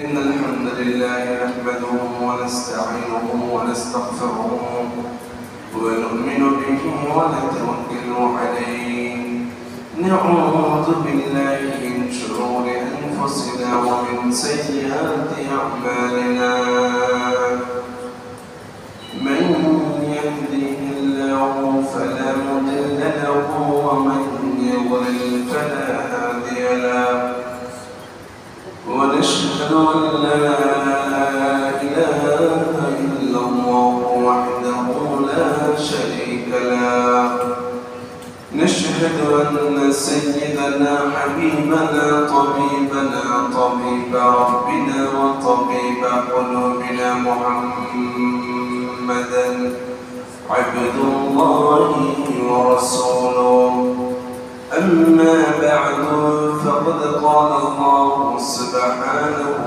إن الحمد لله نحمده ونستعينه ونستغفره ونؤمن به ونتوكل عليه. نعوذ بالله من شرور أنفسنا ومن سيئات أعمالنا. من يهده الله فلا مضل له ومن يضلل فلا هادي له. ونشهد أن لا إله إلا الله وحده لا شريك له. نشهد أن سيدنا حبيبنا طبيبنا طبيب ربنا وطبيب قلوبنا محمدا عبد الله ورسوله. أما بعد فقد قال الله سبحانه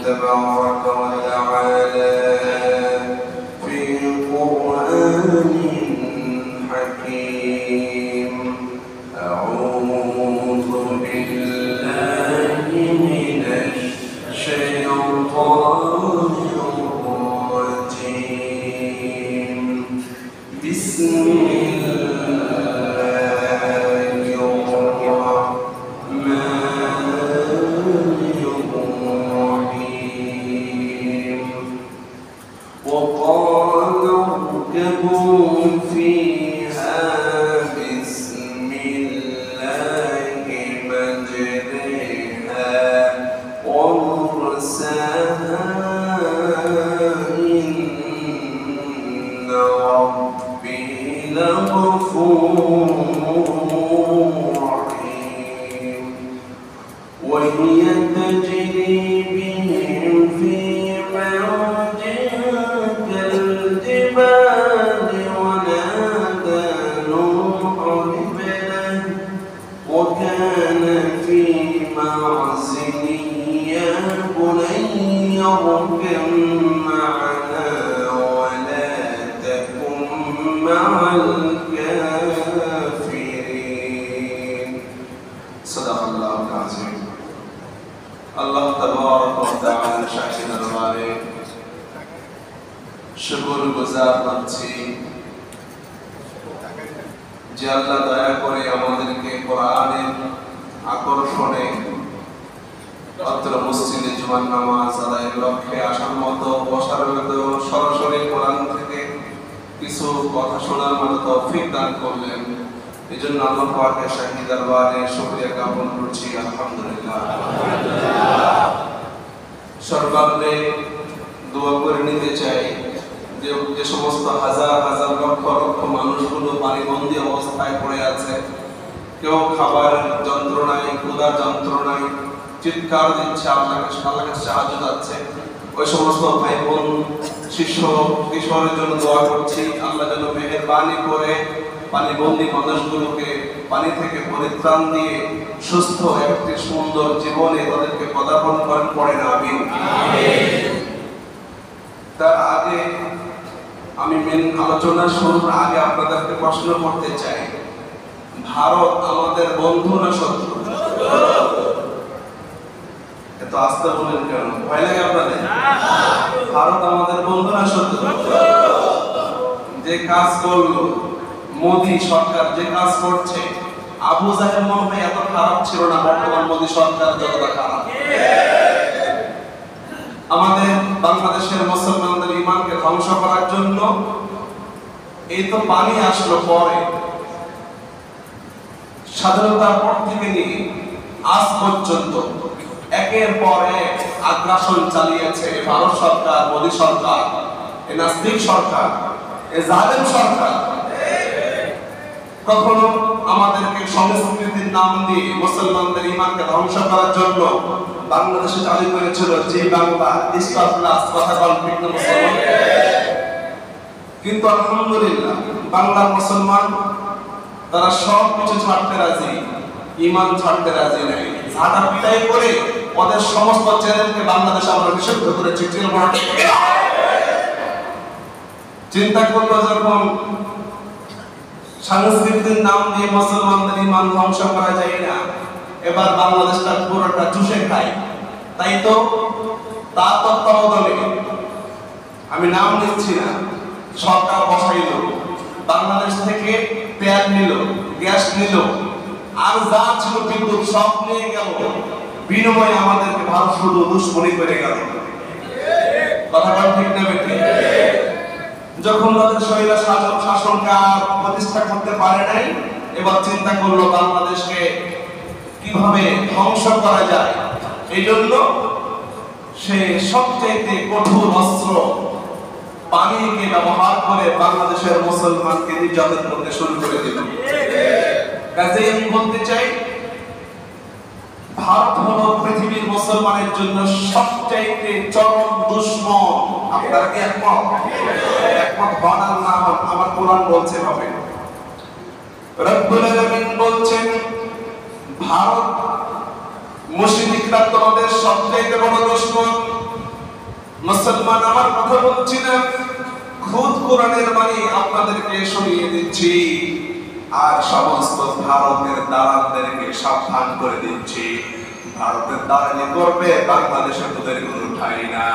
تبارك وتعالى في قرآن حكيم. أعوذ بالله من الشيطان الرجيم. بسم وهي تجري بهم في موج كالجبال. ونادى نوح ابنه وكان في معزل يا بني اركب معنا ولا تكن مع الكافرين. صدق الله العظيم. আল্লাহ তাবারক ওয়া তাআলা শাহী দরবারে শুকরগুজার হচ্ছি যে আল্লাহ দয়া করে আমাদেরকে কোরআনের আকর্ষণে অত্র মসজিদে জুমার নামাজ আদায়ের লক্ষ্যে আসার মতো বসার মতো সরাসরি কোরআন থেকে কিছু কথা শোনার মতো তৌফিক দান করলেন। এজন্য আল্লাহ পাকের শাহী দরবারে শুকরিয়া জ্ঞাপন করছি। আলহামদুলিল্লাহ। সর্বাগ্রে দোয়া করে নিতে চাই যে সমস্ত হাজার হাজার লক্ষ লক্ষ মানুষগুলো পানিবন্দী অবস্থায় পড়ে আছে, কেউ খাবার যন্ত্রণায়, ক্ষুধার যন্ত্রণায় চিৎকার দিচ্ছে, আল্লাহকে সাহায্য যাচ্ছে, ওই সমস্ত ভাই বোন শিশু কিশোরের জন্য দোয়া করছি। আল্লাহ যেন মেহেরবানি করে পানিবন্দী মানুষগুলোকে পানি থেকে পরিত্রাণ দিয়ে সুস্থ একটি সুন্দর জীবনে তাদেরকে পদার্পণ করেন, পড়েন আমিন। তার আগে আমি মেন আলোচনা শুরুর আগে আপনাদেরকে প্রশ্ন করতে চাই, ভারত আমাদের বন্ধু না শত্রু? এত আস্তে বলেন কেন? ভয় লাগে আপনাদের? ভারত আমাদের বন্ধু না শত্রু? যে কাজ করলো মোদী সরকার, যে কাজ করছে, আবু জাহেল মনে হয় এত খারাপ ছিল না, বর্তমান মোদী সরকার যতটা খারাপ। আমাদের বাংলাদেশের মুসলমানদের ঈমানকে ধ্বংস করার জন্য এই তো পানি আসলো পরে, স্বাধীনতার পর থেকে নিয়ে আজ পর্যন্ত একের পর এক আগ্রাসন চালিয়েছে ভারত সরকার, মোদী সরকার, এই নাস্তিক সরকার, এই জালেম সরকার। কখনো আমাদেরকে সংস্কৃতির নাম দিয়ে মুসলমানদের ঈমানকে ধ্বংস করার জন্য বাংলাদেশে চালু করেছিল জি বাংলা, ইসলাম প্লাস, কথা বল ঠিক না মুসলমান? কিন্তু আলহামদুলিল্লাহ বাংলার মুসলমান তারা সব কিছু ছাড়তে রাজি, ঈমান ছাড়তে রাজি নাই। ঝাঁটা পিটাই করে ওদের সমস্ত চ্যানেলকে বাংলাদেশে আমরা নিষিদ্ধ করেছি। চিন্তা করলো যখন সংস্কৃতির নাম দিয়ে মুসলমানদের ঈমান ধ্বংস করা যায় না, এবার বাংলাদেশটা পুরোটা চুষে খায়। তাই তো তার তত্ত্বাবধানে আমি নাম নিচ্ছি না, সরকার বসাইল, বাংলাদেশ থেকে তেল নিল, গ্যাস নিল, আর যা ছিল বিদ্যুৎ সব নিয়ে গেল, বিনিময়ে আমাদেরকে ভারত শুধু দুশ্মনী করে গেল। কথা বল ঠিক না বেঠিক? যখন তাদের শৈলা শাসনকে আর প্রতিষ্ঠা করতে পারে নাই, এবার চিন্তা করলো বাংলাদেশকে কিভাবে ধ্বংস করা যায়। এই জন্য সে সবচেয়ে কঠোর অস্ত্র পানিকে ব্যবহার করে বাংলাদেশের মুসলমানকে নির্যাতন করতে শুরু করে দিল। কাজেই আমি বলতে চাই, ভারত হলো পৃথিবীর মুসলমানের জন্য সবচাইতে চরম দুশমন। আপনারা কি একমত? একমত হন আর না হন, আমার কোরআন বলছে হবে। রব্বুল আলামিন বলছেন, ভারত মুশরিকরা তোমাদের সবচাইতে বড় দুশমন। মুসলমান, আমার কথা বলছি না, খুদ কোরআনের বাণী আপনাদেরকে শুনিয়ে দিচ্ছি, আর সমস্ত ভারতের দালালদেরকে সাবধান করে দিচ্ছি, ভারতের দালালি করবে বাংলাদেশে তোদের কোনো ঠাঁই না।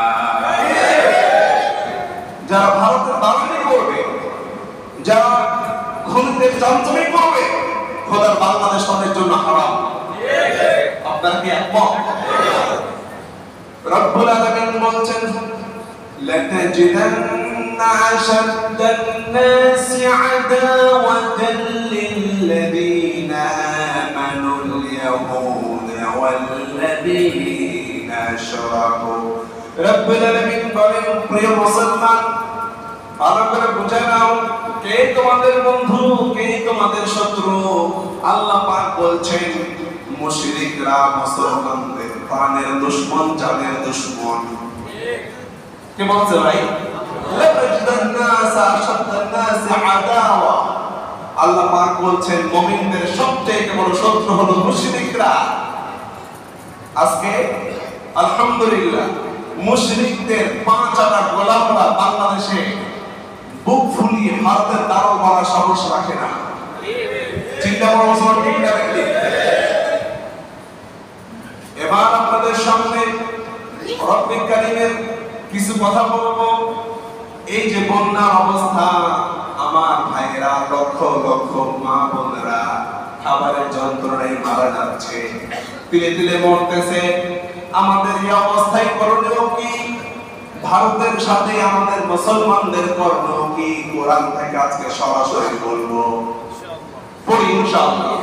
যারা ভারতের দালালি করবে, যারা খুনিদের চামচামি করবে, খোদার বাংলাদেশ তাদের জন্য হারাম। আপনারা কি একমত? রব্বুল আলামিন বলছেন, লাতাজিদান্না আশাদ্দান-নাসি আদাওয়াতান লিল্লাযীনা আমানুল ইয়াহুদা ওয়াল্লাযীনা আশরাকু। রব্বুল আলামিন বলেন, প্রিয় মুসলমান, ভালো করে বুঝে নাও, কে তোমাদের বন্ধু, কে তোমাদের শত্রু। আল্লাহ পাক বলছেন, মুশরিকরা মুসলমানদের প্রাণের দুশমন, জানের দুশমন। কে বলছে ভাই? আল্লাহ পাক বলছেন, মুমিনদের সবচেয়ে বড় শত্রু হলো মুশরিকরা। আজকে আলহামদুলিল্লাহ মুশরিকদের 5 গোলামরা বাংলাদেশে বুক ফুলিয়ে ভারতের দারোল বলার সাহস রাখে না। চিন্তা করো ঠিক না? এবার আপনাদের সামনে রব্বুল কারীমের কিছু কথা বলবো। এই যে বন্যার অবস্থা, আমার ভাইয়েরা, লক্ষ লক্ষ মা বোনেরা খাবারের যন্ত্রণায় মারা যাচ্ছে, তিলে তিলে মরতেছে। আমাদের এই অবস্থায় করণীয় কি? ভারতের সাথে আমাদের মুসলমানদের করণীয় কি? কোরআন থেকে আজকে সরাসরি বলবো, পড়ি ইনশাআল্লাহ।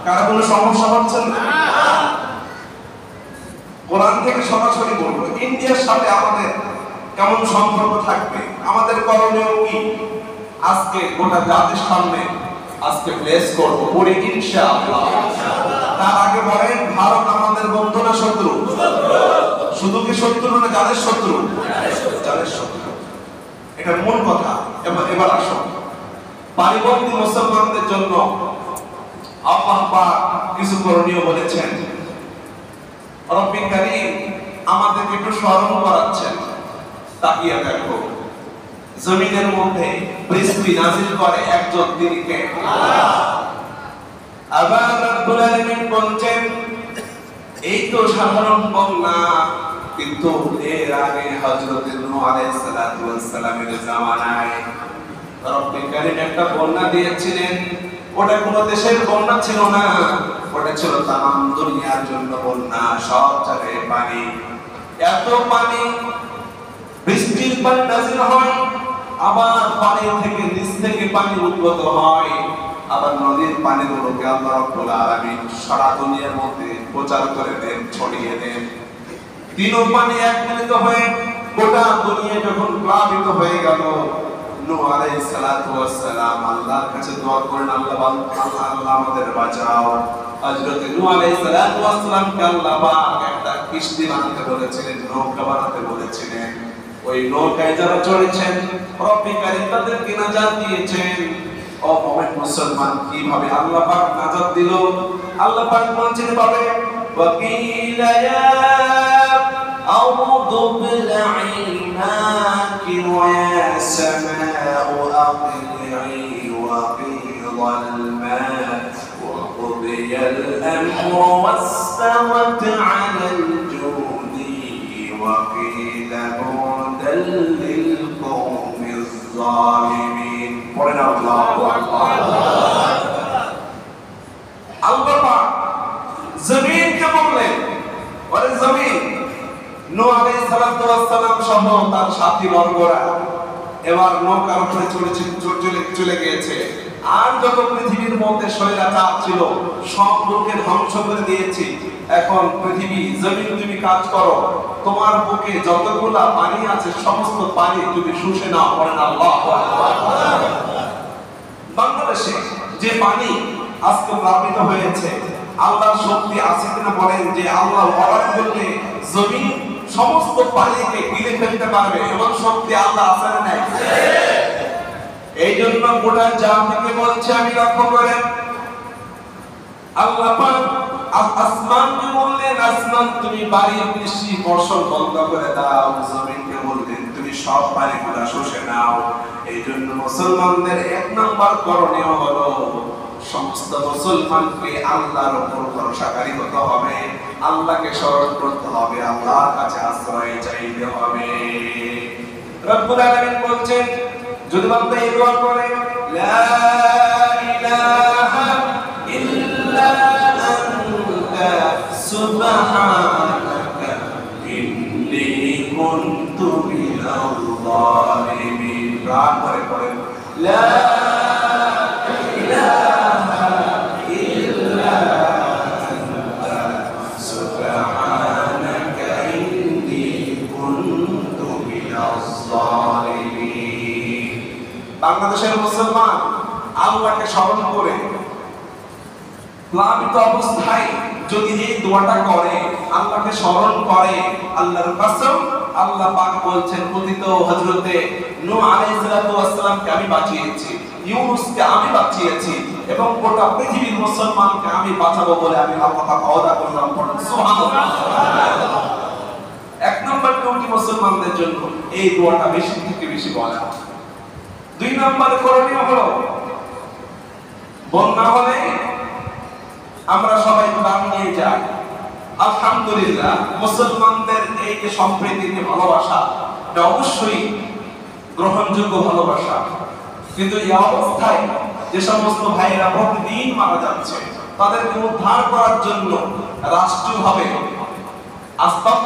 কারো কোনো সমস্যা হচ্ছে না? কোরআন থেকে সরাসরি বলবো। ইন্ডিয়ার সাথে আমাদের কেমন সম্পর্ক থাকবে, আমাদের করণীয় কি, আজকে গোটা জাতির সামনে আজকে প্লেস করব, পড়ি ইনশাআল্লাহ। তার আগে বলেন, ভারত আমাদের বন্ধু না শত্রু? শুধু কি শত্রু না, জানের শত্রু? জানের শত্রু, এটা মূল কথা। এবার আসুন, পারিবর্তী মুসলমানদের জন্য আল্লাহ পাক কিছু করণীয় বলেছেন। রব্বুল কারীম আমাদেরকে একটু স্মরণ করাচ্ছেন। তাকিয়ে দেখো, জমিনের মধ্যে বৃষ্টি নাযিল করে একজন, তিনি কে? আল্লাহ। আবার রব্বুল আলামিন বলছেন, এই তো সাধারণ বন্যা, কিন্তু এর আগে হযরত নূহ আলাইহিস সালাতু ওয়াস সালামের জামানায় রব্বুল কারীম একটা বন্যা দিয়েছিলেন। ওটা কোনো দেশের বন্যা ছিল না, ওটা ছিল তামাম দুনিয়ার জন্য বন্যা। সব জায়গায় পানি, এত পানি, বৃষ্টির পানি নাযিল হয়, আবার পানি থেকে নিচ থেকে পানি উদ্গত হয়, আবার নদীর পানিগুলোকে আল্লাহ রাব্বুল আলামিন সারা দুনিয়ার মধ্যে প্রচার করে দেন, ছড়িয়ে দেন। তিনও পানি এক মিলিত হয়ে গোটা দুনিয়া যখন প্লাবিত হয়ে গেল, নূহ আলাইহিস সালাতু ওয়াস সালাম আল্লাহর কাছে দোয়া করেন, আল্লাহ আমাদের বাঁচাও। হযরত নূহ আলাইহিস সালাতু ওয়াস সালামকে আল্লাহ পাক একটা কিস্তি বানাতে বলেছিলেন, নৌকা বানাতে বলেছিলেন। ওই নৌকায় যারা চড়েছেন, রব্বুল কারীম তাদেরকে নাজাত দিয়েছেন। ও মুমিন মুসলমান, কিভাবে আল্লাহ পাক নাজাত দিল? আল্লাহ পাক বলেছেন ভাবে, ওয়াকিলা ইয়া আউযু বিল্লাহি মাকি ওয়া ইয়া সামাউ আqli'i ওয়া qidal মা ওয়া qudiya al-amru ওয়াস্তাওat 'ala وقيل بعدا للقوم الظالمين পড়েন আল্লাহু আকবার আল্লাহ পাক জমিনকে বললেন ওরে জমিন নূহ আলাইহিস সালাতু ওয়াস সালাম সহ তার সাথী বর্গরা এবার নৌকার উপরে চলে গিয়েছে আর যত পৃথিবীর মধ্যে শৈলাচার ছিল সবগুলোকে ধ্বংস করে দিয়েছি এখন পৃথিবী জমিন তুমি কাজ করো তোমার বুকে যতগুলা পানি আছে সমস্ত পানি তুমি শুষে নাও করেন আল্লাহু আকবার বাংলাদেশে যে পানি আজকে প্লাবিত হয়েছে আল্লাহর শক্তি আছে কিনা বলেন যে আল্লাহ অর্ডার করলে জমিন সমস্ত পানিকে গিলে ফেলতে পারবে এমন শক্তি আল্লাহ আছে না নাই এই জন্য গোটা জাতিকে বলছে আমি লক্ষ্য করে আল্লাহ পাক আসমানকে বললেন আসমান তুমি বাড়ির বৃষ্টি বর্ষণ বন্ধ করে দাও জমিনকে বললেন তুমি সব পানিগুলো শুষে নাও এই জন্য মুসলমানদের এক নম্বর করণীয় হলো সমস্ত মুসলমানকে আল্লাহর উপর ভরসাকারী হতে হবে আল্লাহকে স্মরণ করতে হবে আল্লাহর কাছে আশ্রয় চাইতে হবে রব্বুল আলামিন বলছেন যদি বান্দা এই দোয়া করে লা ইলাহা ইল্লা আনতা সুবহানাকা ইন্নী কুনতু মিনাল যালিমিন প্রাণ করে পড়েন লা ইলাহা ইল্লা আনতা সুবহানাকা ইন্নী কুনতু মিনাল যালিমিন বাংলাদেশের মুসলমান আল্লাহকে স্মরণ করে প্লাবিত অবস্থায় যদি এই দোয়াটা করে আল্লাহকে স্মরণ করে আল্লাহর কসম আল্লাহ পাক বলছেন পতিত হযরতে নূহ আলাইহিস সালাতু ওয়াস সালামকে আমি বাঁচিয়েছি ইউনূসকে আমি বাঁচিয়েছি এবং গোটা পৃথিবীর মুসলমানকে আমি বাঁচাবো বলে আমি আল্লাহ পাক ওয়াদা করলাম পড়েন সুবহানাল্লাহ এক নম্বর কোটি মুসলমানদের জন্য এই দোয়াটা বেশি থেকে বেশি বলা দুই নম্বর করণীয় হলো বন্যা হলে আমরা সবাই প্রাণ নিয়ে যাই আলহামদুলিল্লাহ মুসলমানদের এই যে সম্প্রীতির ভালোবাসা এটা অবশ্যই গ্রহণযোগ্য ভালোবাসা কিন্তু এই অবস্থায় যে সমস্ত ভাইয়েরা প্রতিদিন মারা যাচ্ছে তাদেরকে উদ্ধার করার জন্য রাষ্ট্রীয়ভাবে আস্তাক